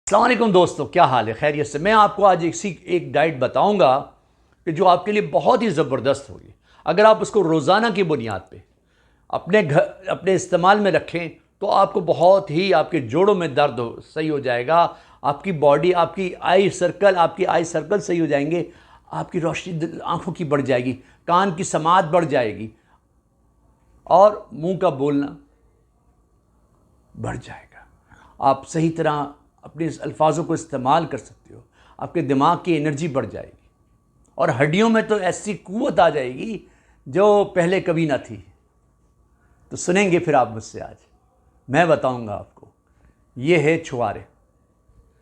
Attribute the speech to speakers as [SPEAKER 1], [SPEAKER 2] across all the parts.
[SPEAKER 1] अस्सलाम वालेकुम दोस्तों, क्या हाल है? खैरियत से। मैं आपको आज एक डाइट बताऊंगा कि जो आपके लिए बहुत ही ज़बरदस्त होगी। अगर आप उसको रोज़ाना की बुनियाद पे अपने घर अपने इस्तेमाल में रखें तो आपको बहुत ही आपके जोड़ों में दर्द सही हो जाएगा। आपकी बॉडी, आपकी आई सर्कल सही हो जाएंगे। आपकी रोशनी आंखों की बढ़ जाएगी, कान की समात बढ़ जाएगी और मुंह का बोलना बढ़ जाएगा। आप सही तरह अपने अल्फाजों को इस्तेमाल कर सकते हो। आपके दिमाग की एनर्जी बढ़ जाएगी और हड्डियों में तो ऐसी कुव्वत आ जाएगी जो पहले कभी ना थी। तो सुनेंगे फिर आप मुझसे आज। मैं बताऊंगा आपको। ये है छुआरे।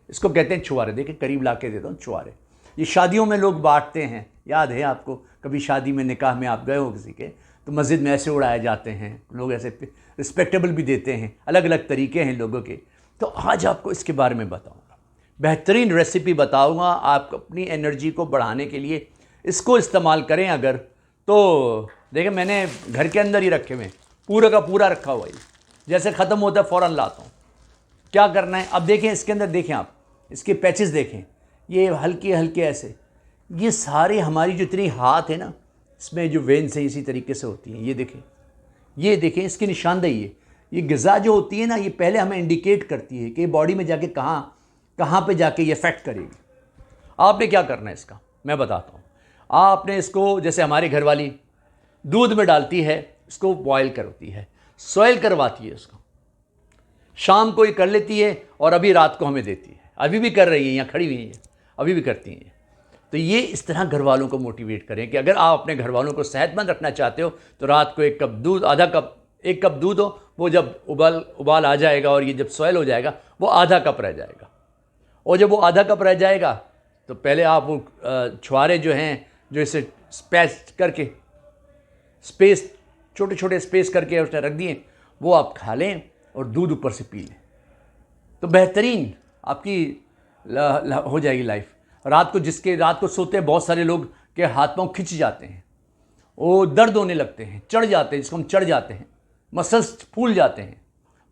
[SPEAKER 1] इसको कहते हैं छुआरे। देखिए करीब ला के देता हूँ। छुआरे ये शादियों में लोग बांटते हैं। याद है आपको? कभी शादी में, निकाह में आप गए हो किसी के, तो मस्जिद में ऐसे उड़ाए जाते हैं लोग, ऐसे रिस्पेक्टेबल भी देते हैं। अलग अलग तरीके हैं लोगों के। तो आज आपको इसके बारे में बताऊंगा। बेहतरीन रेसिपी बताऊंगा। आप अपनी एनर्जी को बढ़ाने के लिए इसको इस्तेमाल करें अगर, तो देखिए मैंने घर के अंदर ही रखे हुए, पूरा का पूरा रखा हुआ ही। जैसे ख़त्म होता है फ़ौरन लाता हूँ। क्या करना है अब देखें इसके अंदर। देखें आप इसके पैचेस देखें, ये हल्के हल्के ऐसे। ये सारे हमारी जो इतनी हाथ है ना, इसमें जो वेन्स हैं इसी तरीके से होती हैं। ये देखें इसकी निशानदेही है। ये ग़िज़ा जो होती है ना, ये पहले हमें इंडिकेट करती है कि बॉडी में जाके कहाँ कहाँ पे जाके ये इफेक्ट करेगी। आपने क्या करना है इसका मैं बताता हूँ। आपने इसको, जैसे हमारी घरवाली दूध में डालती है, इसको बॉयल करती है, सॉयल करवाती है इसको, शाम को ये कर लेती है और अभी रात को हमें देती है। अभी भी कर रही है, यहाँ खड़ी हुई है, अभी भी करती हैं। तो ये इस तरह घर वालों को मोटिवेट करें कि अगर आप अपने घर वालों को सेहतमंद रखना चाहते हो तो रात को 1 कप दूध, आधा कप, 1 कप दूध हो, वो जब उबाल आ जाएगा और ये जब सॉयल हो जाएगा वो आधा कप रह जाएगा। और जब वो आधा कप रह जाएगा तो पहले आप वो छुआरे जो हैं, जो इसे स्पेस छोटे छोटे स्पेस करके उसने रख दिए, वो आप खा लें और दूध ऊपर से पी लें। तो बेहतरीन आपकी हो जाएगी लाइफ। रात को सोते हैं बहुत सारे लोग के हाथ पांव खिंच जाते हैं, वो दर्द होने लगते हैं, चढ़ जाते हैं, जिसको हम चढ़ जाते हैं, मसल्स फूल जाते हैं,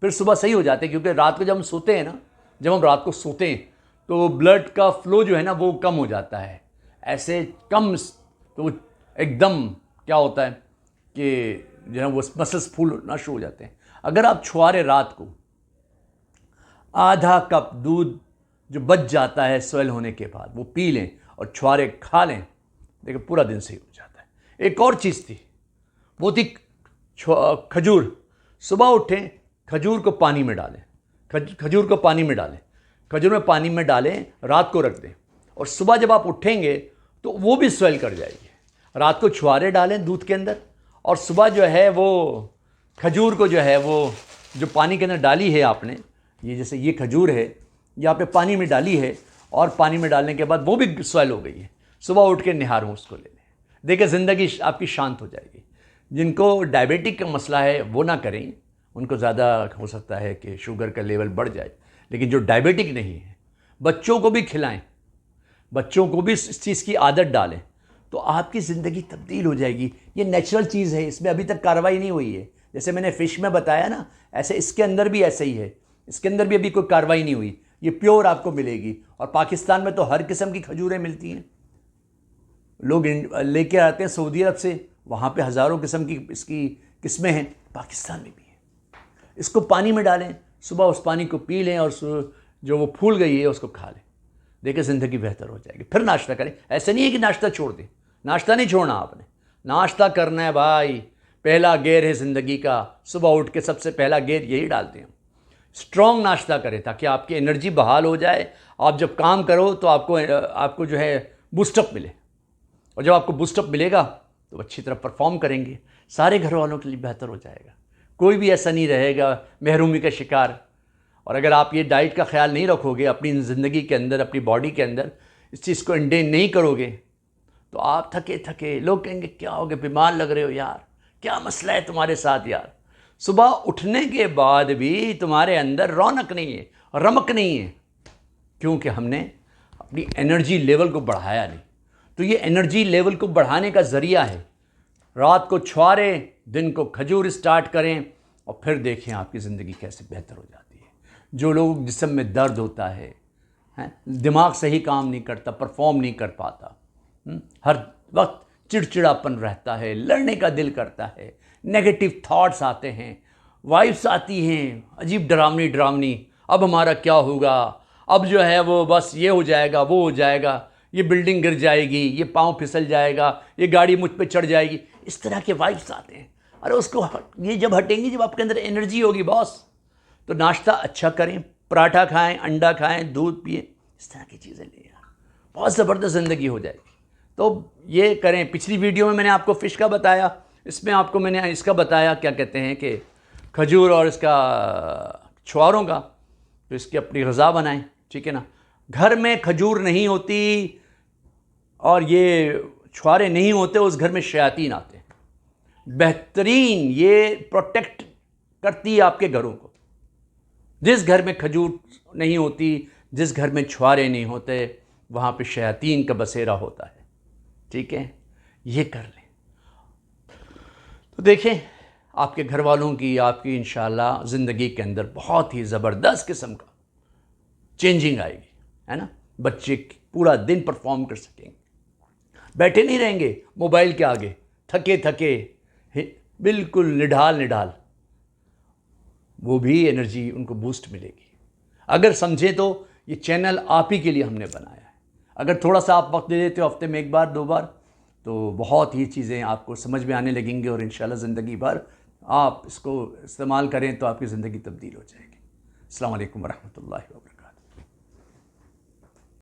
[SPEAKER 1] फिर सुबह सही हो जाते हैं। क्योंकि रात को जब हम सोते हैं ना, जब हम रात को सोते हैं तो ब्लड का फ्लो जो है ना वो कम हो जाता है। ऐसे कम तो एकदम क्या होता है कि जो है वो मसल्स फूलना शुरू हो जाते हैं। अगर आप छुआरे रात को आधा कप दूध जो बच जाता है सॉयल होने के बाद वो पी लें और छुआरे खा लें, देखिए पूरा दिन सही हो जाता है। एक और चीज़ थी, वो थी खजूर। सुबह उठें, खजूर को पानी में डालें, खजूर को पानी में डालें, खजूर में पानी में डालें, रात को रख दें और सुबह जब आप उठेंगे तो वो भी स्वेल कर जाएगी। रात को छुआरे डालें दूध के अंदर और सुबह जो है वो खजूर को जो है वो जो पानी के अंदर डाली है आपने, ये जैसे ये खजूर है, ये आपने पानी में डाली है और पानी में डालने के बाद वो भी स्वेल हो गई है। सुबह उठ के निहारूं उसको ले लें, देखिए ज़िंदगी आपकी शांत हो जाएगी। जिनको डायबिटिक का मसला है वो ना करें, उनको ज़्यादा हो सकता है कि शुगर का लेवल बढ़ जाए। लेकिन जो डायबिटिक नहीं है, बच्चों को भी खिलाएं, बच्चों को भी इस चीज़ की आदत डालें, तो आपकी ज़िंदगी तब्दील हो जाएगी। ये नेचुरल चीज़ है, इसमें अभी तक कार्रवाई नहीं हुई है। जैसे मैंने फ़िश में बताया ना, ऐसे इसके अंदर भी ऐसे ही है। इसके अंदर भी अभी कोई कार्रवाई नहीं हुई, ये प्योर आपको मिलेगी। और पाकिस्तान में तो हर किस्म की खजूरें मिलती हैं। लोग लेके आते हैं सऊदी अरब से, वहाँ पे हज़ारों किस्म की इसकी किस्में हैं। पाकिस्तान में भी है। इसको पानी में डालें, सुबह उस पानी को पी लें और जो वो फूल गई है उसको खा लें, देखिए ज़िंदगी बेहतर हो जाएगी। फिर नाश्ता करें। ऐसे नहीं है कि नाश्ता छोड़ दें, नाश्ता नहीं छोड़ना आपने, नाश्ता करना है भाई। पहला गेयर है ज़िंदगी का, सुबह उठ के सबसे पहला गेयर यही डालते हैं। स्ट्रॉन्ग नाश्ता करें ताकि आपकी एनर्जी बहाल हो जाए। आप जब काम करो तो आपको जो है बूस्टअप मिले, और जब आपको बूस्टअप मिलेगा तो अच्छी तरह परफॉर्म करेंगे। सारे घर वालों के लिए बेहतर हो जाएगा, कोई भी ऐसा नहीं रहेगा महरूमी का शिकार। और अगर आप ये डाइट का ख्याल नहीं रखोगे अपनी ज़िंदगी के अंदर, अपनी बॉडी के अंदर, इस चीज़ को इंडेन नहीं करोगे तो आप थके थके, लोग कहेंगे क्या हो गया, बीमार लग रहे हो यार, क्या मसला है तुम्हारे साथ यार। सुबह उठने के बाद भी तुम्हारे अंदर रौनक नहीं है, रमक नहीं है, क्योंकि हमने अपनी एनर्जी लेवल को बढ़ाया नहीं। तो ये एनर्जी लेवल को बढ़ाने का ज़रिया है। रात को छुआरे, दिन को खजूर स्टार्ट करें और फिर देखें आपकी ज़िंदगी कैसे बेहतर हो जाती है। जो लोग जिस्म में दर्द होता है, हैं, दिमाग सही काम नहीं करता, परफॉर्म नहीं कर पाता, हर वक्त चिड़चिड़ापन रहता है, लड़ने का दिल करता है, नेगेटिव थॉट्स आते हैं, वाइब्स आती हैं अजीब डरावनी डरावनी, अब हमारा क्या होगा, अब जो है वो बस ये हो जाएगा, वो हो जाएगा, ये बिल्डिंग गिर जाएगी, ये पाँव फिसल जाएगा, ये गाड़ी मुझ पे चढ़ जाएगी, इस तरह के वाइब्स आते हैं। अरे उसको ये जब हटेंगी, जब आपके अंदर एनर्जी होगी बॉस, तो नाश्ता अच्छा करें, पराठा खाएं, अंडा खाएं, दूध पिए, इस तरह की चीज़ें लें, बहुत ज़बरदस्त ज़िंदगी हो जाएगी। तो ये करें। पिछली वीडियो में मैंने आपको फ़िश का बताया, इसमें आपको मैंने इसका बताया, क्या कहते हैं कि खजूर और इसका छुआरों का, तो इसकी अपनी ग़िज़ा बनाएं, ठीक है ना। घर में खजूर नहीं होती और ये छुआरे नहीं होते, उस घर में शयातीन आते हैं। बेहतरीन ये प्रोटेक्ट करती है आपके घरों को। जिस घर में खजूर नहीं होती, जिस घर में छुआरे नहीं होते, वहाँ पे शयातीन का बसेरा होता है, ठीक है। ये कर लें तो देखें आपके घर वालों की, आपकी इंशाल्लाह ज़िंदगी के अंदर बहुत ही ज़बरदस्त किस्म का चेंजिंग आएगी, है ना। बच्चे पूरा दिन परफॉर्म कर सकेंगे, बैठे नहीं रहेंगे मोबाइल के आगे थके थके, बिल्कुल निढाल निढाल, वो भी एनर्जी उनको बूस्ट मिलेगी। अगर समझें तो ये चैनल आप ही के लिए हमने बनाया है। अगर थोड़ा सा आप वक्त दे देते हो, हफ्ते में एक बार 2 बार, तो बहुत ही चीज़ें आपको समझ में आने लगेंगी और इंशाल्लाह ज़िंदगी भर आप इसको इस्तेमाल करें तो आपकी ज़िंदगी तब्दील हो जाएगी। अस्सलाम वालेकुम वरहमतुल्लाहि वबरकातुहू।